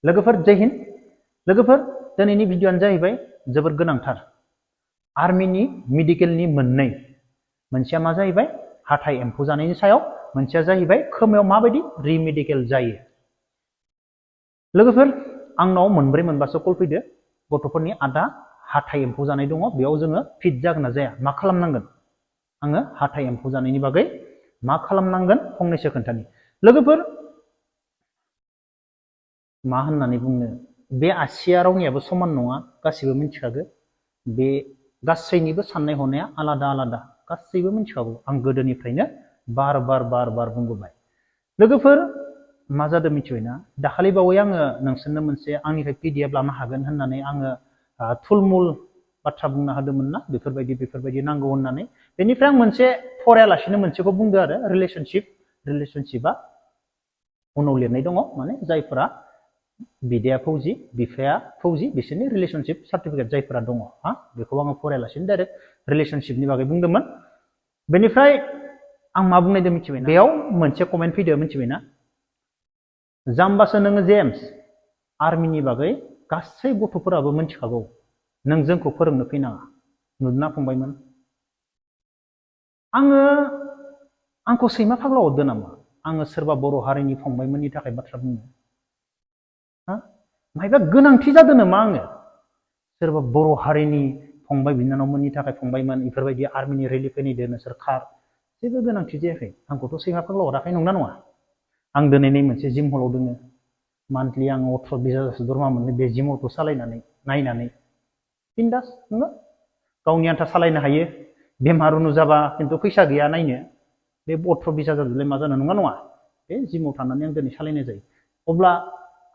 लोगोफोर जय हिन्द। लोगोफोर दिनैनि भिडिअ'आनो जाहैबाय जोबोद गोनांथार। आर्मिनि मेडिकेलनि मोननै, मोनसेया मा जाहैबाय हाथाइ एम्फौ जानायनि सायाव, मोनसेया जाहैबाय खोमायाव माबायदि रिमेडिकेल जायो। लोगोफोर आंनाव मोनब्रै मोनबासो कल फैदो, गथ'फोरनि आदा हाथाइ एम्फौ जानाय दङ, बेयाव जोङो फिट जागोन ना जाया, मा खालामनांगोन, आङो हाथाइ एम्फौ जानायनि बागै मा खालामनांगोन फंनैसो खोन्थानि। लोगोफोर मा होननानै बुंनो, बे आसिया रावनियाबो समान नङा, गासैबो मिथिखागो। बे गासैनिबो साननाय हनाया आलादा आलादा, गासैबो मिथिखागौ। आं गोदोनिफ्रायनो बार बार बुंबोबाय। लोगोफोर मा जादों मिथिबायना, दाखालि बावै आङो नोंसोरनो मोनसे आंनिफ्राय PDF लानो हागोन होननानै आङो थुलमुल बाथ्रा बुंना होदोंमोन ना, बेफोरबायदि नांगौ होननानै। बेनिफ्राय आं मोनसे फरायालासिनो मोनसेखौ बुंदो आरो, रिलेशनशिपआ उनाव लिरनाय दङ, माने जायफोरा बिदाया फौजि बिफाया फौजि बिसोरनि रिलेशनशिप सार्टिफिकेट जायफोरा दङ, बेखौ आङो फरायालासिनो डाइरेक्ट रिलेशनशिपनि बागै बुंदोंमोन। बेनिफ्राय आं मा बुंनायदों मिथिबायना, बेयाव मोनसे कमेन्ट फैदो मिथिबायना, जाम्बासो नोङो जेम्स, आर्मिनि बागै गासै गथ'फोराबो मिथिखागौ, नों जोंखौ फोरोंनो फैनाङा। नुदोंना फंबायमोन, आंखौ सैमा फाग्ला हरदो नामा, आङो सोरबा बर' हारिनि फंबायमोननि थाखाय बाथ्रा बुंनो? मायबा गोनांथि जादों नामा आङो सोरबा बर' हारिनि फंबाय बिनानावमोननि थाखाय फंबायमोन बेफोरबायदि आर्मिनि रेलि फैनायदो नोंसोर खार? जेबो गोनांथि जायाखै। आंखौथ' सैमा फाग्ला हराखै, नंना नङा? आं दिनै मोनसे जिम हलाव दोङो, मान्थलि आं 18-20 हाजारसो दरमा मोनो बे जिम हलखौ सालायनानै नायनानै। बिन्दास नोङो गावनि आन्था सालायनो हायो। बेमार जाबा खिन्थु फैसा गैया नायनो, बे 18-20 हाजारजोंलाय मा जानो, नंना नङा? बे जिमाव थानानै आं दिनै सालायनाय जायो। अब्ला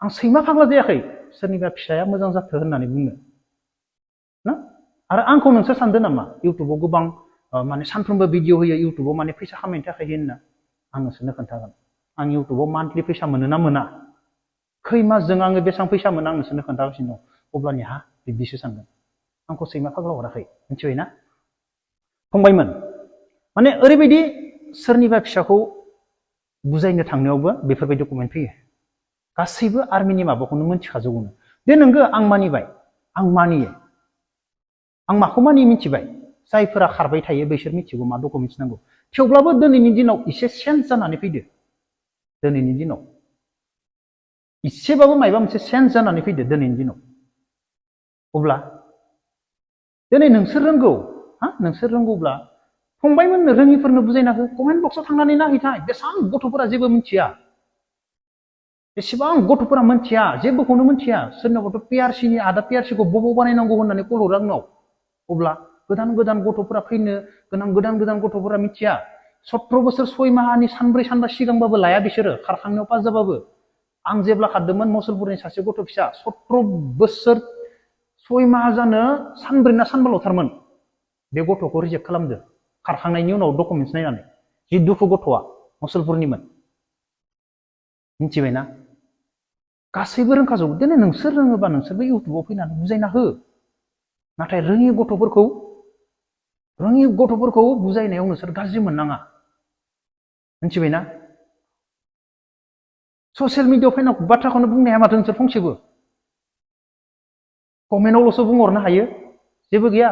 आं सैमा फाग्ला जायाखै सोरनिबा फिसाया मोजां जाथों होननानै बुंनो ना। आरो आंखौ नोंसोर सानदों नामा इउटुबाव गोबां माने सानफ्रोमबो भिडिअ होयो, इउटुबाव माने फैसा खामायनो थाखाय होनना? आं नोंसोरनो खोन्थागोन, आं इउटुबाव मान्थलि फैसा मोनो ना मोना, खै मासजों आङो बेसेबां फैसा मोनो, आं नोंसोरनो खोन्थागासिनो दं। अब्लानि बिब्दिसो सानगोन, आंखौ सैमा फाग्ला हराखै, मिथिबायना फंबायमोन? माने ओरैबायदि सोरनिबा फिसाखौ बुजायनो थांनायावबो बेफोरबायदि कमेन्ट फैयो। गासैबो आर्मिनि माबाखौनो मिथिखाजोबोनो। दे नोंगो आं मानिबाय, आं मानियो, आं माखौ मानियो मिथिबाय, जायफोरा खारबाय थायो बैसोर मिथिगौ मा डकुमेन्टस नांगौ। थेवब्लाबो दिनैनि दिनाव एसे चेन्ज जानानै फैदो, दिनैनि दिनाव एसेबाबो माबा मोनसे चेन्ज जानानै फैदो दिनैनि दिनाव। अब्ला दिनै नोंसोर रोंगौ, नोंसोर रोंगौब्ला फंबायमोननो रोङिफोरनो बुजायना हो। कमेन्ट बक्सआव थांनानै नायहैथाय, बेसेबां गथ'फोरा जेबो मिथिया, एसेबां गथ'फोरा मिथिया, जेबोखौनो मिथिया। सोरनावबाथ' PRCनि आदा PRCखौ बबाव बानायनांगौ होननानै कल हरो आंनाव। अब्ला गोदान गथ'फोरा फैनो गोदान गथ'फोरा मिथिया। 17 बोसोर 6 माहानि सानब्रै सानबा सिगांबाबो लाया बिसोरो, खारखांनायाव पास जाबाबो। आं जेब्ला खारदोंमोन मुसलपुरनि सासे गथ' फिसा 17 बोसोर 6 माहा जानो सानब्रै ना सानबाल'थारमोन, बे गथ'खौ रिजेक्ट खालामदो खारखांनायनि उनाव डकुमेन्टस नायनानै। जि दुखु, गथ'आ मुसलपुरनिमोन, मिथिबायना? गासैबो रोंखाजोबो। दिनै नोंसोर रोङोबा नोंसोरबो इउटुबाव फैनानै बुजायना हो। नाथाय रोङि गथ'फोरखौ बुजायनायाव नोंसोर गाज्रि मोननाङा, मिथिबायना? ससियेल मिडियायाव फैना बाथ्राखौनो बुंनो हाया माथो नोंसोर फंसेबो? कमेन्टआवल'सो बुंहरनो हायो, जेबो गैया।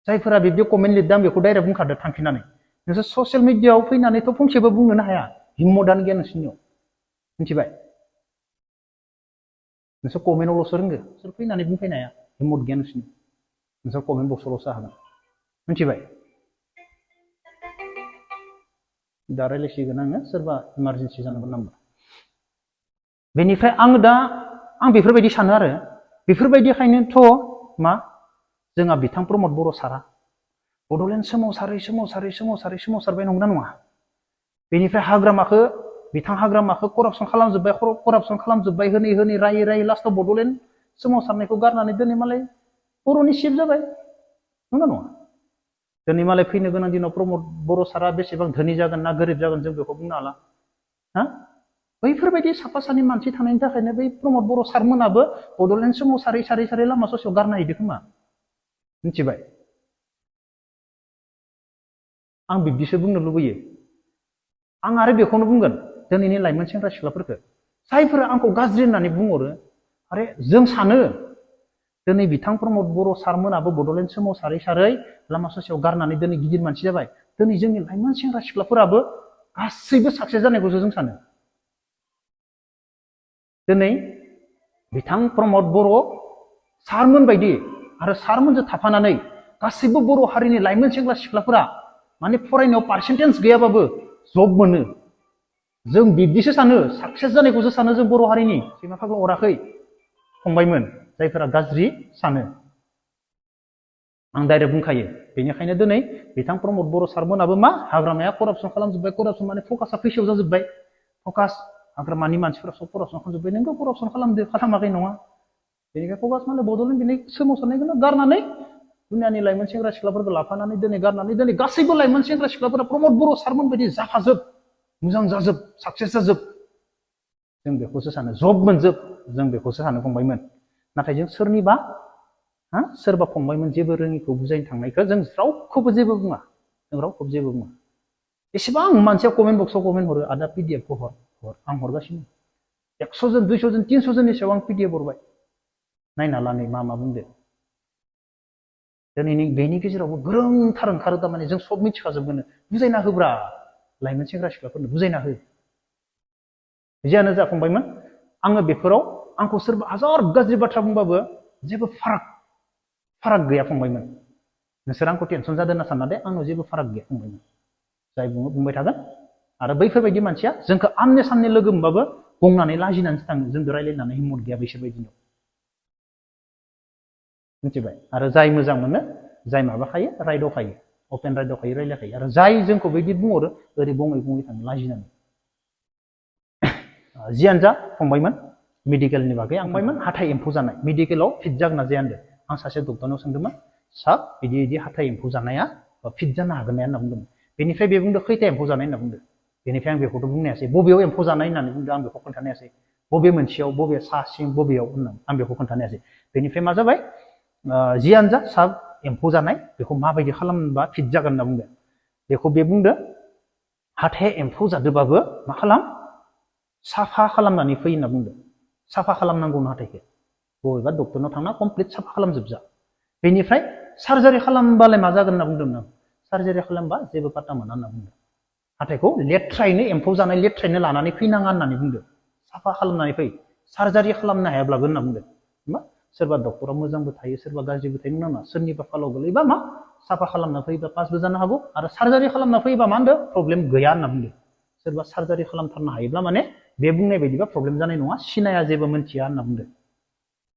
जायफोरा बिब्दि कमेन्ट लिरदों आं बेखौ डाइरेक्ट बुंखादो थांखिनानै, नोंसोर ससियेल मिडियायाव फैनानैथ' फंसेबो बुंनोनो हाया, हिम्मतआनो गैया नोंसोरनियाव, मिथिबाय? नोंसोर कमेन्टआवल'सो रोंगो, नोंसोर फैनानै बुंफैनो हाया, हिम्मत गैया नोंसोरनि, नोंसोर कमेन्ट बक्सआवल'सो हागोन, मिथिबाय? दा रायलायसिगोन आङो, सोरबा इमारजेन्सि जानांगोन नामा। बेनिफ्राय आं बेफोरबायदि सानो आरो, बेफोरबायदिखायनोथ' मा जोंहा बिथां प्रमद बर' सारा बड'लेण्ड सोमावसारबाय, नंगौना नङा? बेनिफ्राय बिथां हाग्रामाखौ करापसन खालामजोब्बाय, होनै रायै लास्टआव बड'लेण्ड सोमावसारनायखौ गारनानै दिनै मालाय बर'नि चिफ जाबाय, नंगौना नङा? दिनै मालाय फैनो गोनां दिनाव प्रमद बर' सारा बेसेबां धोनि जागोन ना गोरिब जागोन जों बेखौ बुंनो हाला। बैफोरबायदि साफा सानै मानसि थानायनि थाखायनो बै प्रमद बर' सारमोनाबो बड'लेण्ड सोमावसारै लामा ससेयाव गारना हैदो खोमा, मिथिबाय? आं बिब्दिसो बुंनो लुबैयो। आं आरो बेखौनो बुंगोन दिनैनि लाइमोन सेंग्रा सिख्लाफोरखौ, जायफोरा आंखौ गाज्रि होननानै बुंहरो आरे जों सानो दिनै बिथां प्रमद बर' सारमोनाबो बड'लेण्ड सोमावसारै सारै लामा ससेयाव गारनानै दिनै गिदिर मानसि जाबाय दिनै जोंनि लाइमोन सेंग्रा सिख्लाफोराबो गासैबो साक्सेस जानायखौसो जों सानो दिनै बिथां प्रमद बर' सारमोन बायदि आरो सारमोनजों थाफानानै गासैबो बर' हारिनि लाइमोन सेंग्रा सिख्लाफोरा माने फरायनायाव पार्सेन्टेज गैयाबाबो जब मोनो जों बिब्दिसो सानो साक्सेस जानायखौसो सानो जों बर' हारिनि सैमा फाग्ला अराखै फंबायमोन जायफोरा गाज्रि सानो आं डाइरेक्ट बुंखायो बेनिखायनो दिनै बिथां प्रमद बर' सारमोनाबो मा हाग्रामाया करापसन खालामजोब्बाय करापसन माने फकासा फैसायाव जाजोब्बाय फकास हाग्रामानि मानसिफोरा सब करापसन खालामजोब्बाय नोंगौ करापसन खालामदो खालामाखै नङा बेनिखायनो फकास माने बड'लेण्ड बिनि सोमावसारनायखौनो गारनानै दुनियानि लाइमोन सेंग्रा सिख्लाफोरखौ लाफानानै दिनै गासैबो लाइमोन सेंग्रा सिख्लाफोरा प्रमद बर' सारमोन बायदि जाफाजोब मोजां जाजोब साक्सेस जाजोब जों बेखौसो सानो जब मोनजोब जों बेखौसो सानो फंबायमोन नाथाय जों सोरनिबा सोरबा फंबायमोन जेबो रोङिखौ बुजायनो थांनायखौ जों रावखौबो जेबो बुङा जों रावखौबो जेबो बुङा एसेबां मानसिया कमेन्ट बक्सआव कमेन्ट हरो आदा पिडिएफखौ हर आं हरगासिनो 100 जन 200 जन 300 जननि सायाव आं पिडिएफ हरबाय नायना ला नै मा बुंदो दिनै बेनि गेजेरावबो गोरोंथार ओंखारो थारमाने जों सब मिथिखाजोबगोन बुजायना होब्रा लाइमोन सेंग्रा सिख्लाफोरनो बुजायना हो जियानो जा फंबायमोन आङो बेफोराव आंखौ सोरबा हाजार गाज्रि बाथ्रा बुंबाबो जेबो फाराग गैया फंबायमोन नोंसोर आंखौ टेनसन जादों होनना सानना दे आंनाव जेबो फाराग गैया फंबायमोन जाय बुङो बुंबाय थागोन आरो बैफोरबायदि मानसिया जोंखौ आमने सामने लोगो मोनबाबो गंनानै लाजिनानैसो थाङो जोंजों रायलायनानै हिम्मत गैया बिसोरबायदिनाव मिथिबाय आरो जाय मोजां मोनो जाय माबाखायो रायदावखायो अपेन रायदावखायो रायलायखायो आरो जाय जोंखौ बिदि बुंहरो ओरै बङै थाङो लाजिनानै जियानो जा फंबायमोन मेडिकेलनि बागै आं फंबायमोन हाथाइ एम्फौ जानाय मेडिकेलाव फिट जागोन ना जाया होनदों आं सासे डक्टरनाव सोंदोंमोन सार बिदि हाथाइ एम्फौ जानाया फिट जानो हागोन ना होनना बुंदोंमोन बेनिफ्राय बे बुंदों खैथा एम्फौ जानाय होनना बुंदों बेनिफ्राय आं बेखौथ' बुंनो हायासै बबेयाव एम्फौ जानाय होननानै बुंदों आं बेखौ खोन्थानो हायासै बबे मोनसेयाव बबे सा सिं बबेयाव होननानै आं बेखौ खोन्थानो हायासै बेनिफ्राय मा जाबाय जियानो जा सार एम्फौ जानाय बेखौ माबायदि खालामबा फिट जागोन होनना बुंदों बेखौ बे बुंदों हाथाइ एम्फौ जादोंबाबो मा खालाम साफा खालामनानै फै होनना बुंदों साफा खालामनांगौ हाथाइखौ बबेबा डक्टरनाव थांना कमप्लिट साफा खालामजोबजा बेनिफ्राय सार्जारि खालामबालाय मा जागोन होनना बुंदोंमोन आं सार्जारि खालामबा जेबो पात्ता मोना होनना बुंदों हाथाइखौ लेथ्रायैनो एम्फौ जानाय लेथ्रायैनो लानानै फैनाङा होननानै बुंदों साफा खालामनानै फै सार्जारि खालामनो हायाब्लाबो होनना बुंदों मा सोरबा डक्टरा मोजांबो थायो सोरबा गाज्रिबो थायो नङा सोरनिबा फालाव गोलैबा मा साफा खालामना फैबा पासबो जानो हागौ आरो सार्जारि खालामना फैबा मा होनदों प्रब्लेम गैया होनना बुंदों सोरबा सार्जारि खालामथारनो हायोब्ला माने बे बुंनाय बायदिबा प्रब्लेम जानाय नङा सिनाया जेबो मोनथिया होनना बुंदों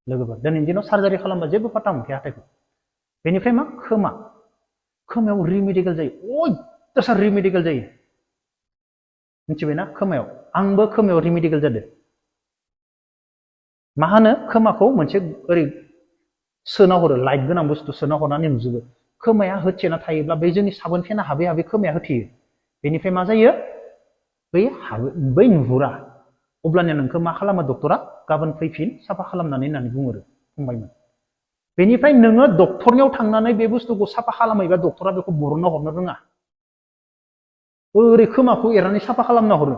लोगोफोर दिनैनि दिनाव सार्जारि खालामबा जेबो पात्ता मोनखाया हाथाइखौ बेनिफ्राय मा खोमायाव रिमेडिकेल जायो अयथासार रिमेडिकेल जायो मिथिबायना खोमायाव आंबो खोमायाव रिमेडिकेल जादों मा होनो खोमाखौ मोनसे ओरै सोना हरो लाइट गोनां बुस्थु सोना हरनानै नुजोबो खोमाया होथेना थायोब्ला बै जोंनि साबोन फेना हाबै खोमाया होथेयो बेनिफ्राय मा जायो बै नुहुरा अब्लानिया नोंखौ मा खालामो डक्टरा गाबोन फैफिन साफा खालामनानै होननानै बुंहरो फंबायमोन बेनिफ्राय नोङो डक्टरनियाव थांनानै बे बुस्थुखौ साफा खालामैबा डक्टरा बेखौ बरनना हरनो रोङा ओरै खोमाखौ एरनानै साफा खालामना हरो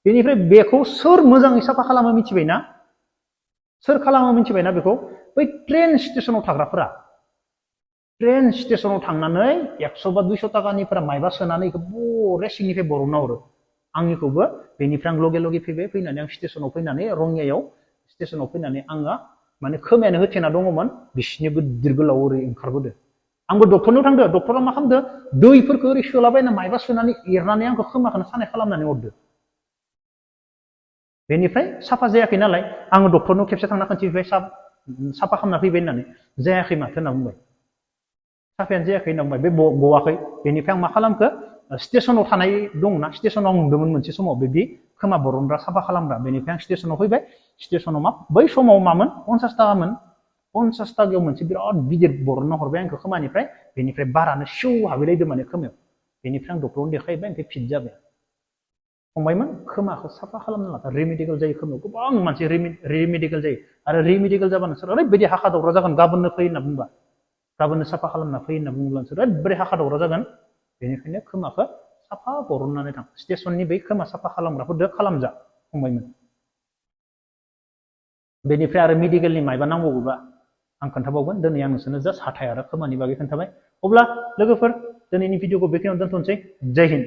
बेनिफ्राय बेखौ सोर मोजाङै साफा खालामो मिथिबायना सोर खालामो मिथिबायना बेखौ बै ट्रेन स्टेसनाव थाग्राफोरा ट्रेन स्टेसनाव थांनानै 100 बा 200 टाकानिफ्रा माइबा सोनानै बरे सिंनिफ्राय बरनना हरो आंनिखौबो बेनिफ्राय आं लगे फैबाय फैनानै आं स्टेसनाव फैनानै रङियायाव स्टेसनाव फैनानै आङो माने खोमायानो होथेना दङमोन बिसिनि गिदिर गोलाव ओरै ओंखारबोदो आंबो डक्टरनाव थांदो डक्टरा मा खालामदो दैफोरखौ ओरै सोलाबायना माइबा सोनानै एरनानै आंखौ खोमाखौनो सानाय खालामनानै हरदो बेनिफ्राय साफा जायाखै नालाय आङो डक्टरनाव खेबसे थांना खिन्थिबाय साफा खालामना फैबाय होननानै जायाखै माथो होनना बुंबाय साफायानो जायाखै होनना बुंबाय बे गवाखै बेनिफ्राय आं मा खालामखो स्टेसनाव थानाय दंना स्टेसनाव आं नुदोंमोन मोनसे समाव बिदि खोमा बरनग्रा साफा खालामग्रा बेनिफ्राय आं स्टेसनाव फैबाय स्टेसनाव मा बै समाव मामोन 50 टाकामोन 50 टाकायाव मोनसे बिराद गिदिर बरनना हरबाय आंखौ खोमानिफ्राय बेनिफ्राय बारानो सिउ हाबैलायदों माने खोमायाव बेनिफ्राय आं डक्टरनो देखायबाय ओमफ्राय फिट जाबाय फंबायमोन खोमाखौ साफा खालामना लाथा रिमेडिकेल जायो खोमायाव गोबां मानसि रिमेडिकेल जायो आरो रिमेडिकेल जाबा नोंसोर ओरैबायदि हाखा दावरा जागोन गाबोननो फै होनना बुंबा गाबोननो साफा खालामना फै होनना बुङोब्ला नोंसोर ओरैबायदि हाखा दावरा जागोन बेनिखायनो खोमाखौ साफा बरननानै थां स्टेसननि बै खोमा साफा खालामग्राफोरजों खालामजा फंबायमोन बेनिफ्राय आरो मेडिकेलनि मायबा नांबावगौबा आं खोन्थाबावगोन दिनै आं नोंसोरनो जास्ट हाथाय आरो खोमानि बागै खोन्थाबाय अब्ला लोगोफोर दिनैनि भिडिअखौ बेखिनियावनो दोनथ'नोसै जय हिन्द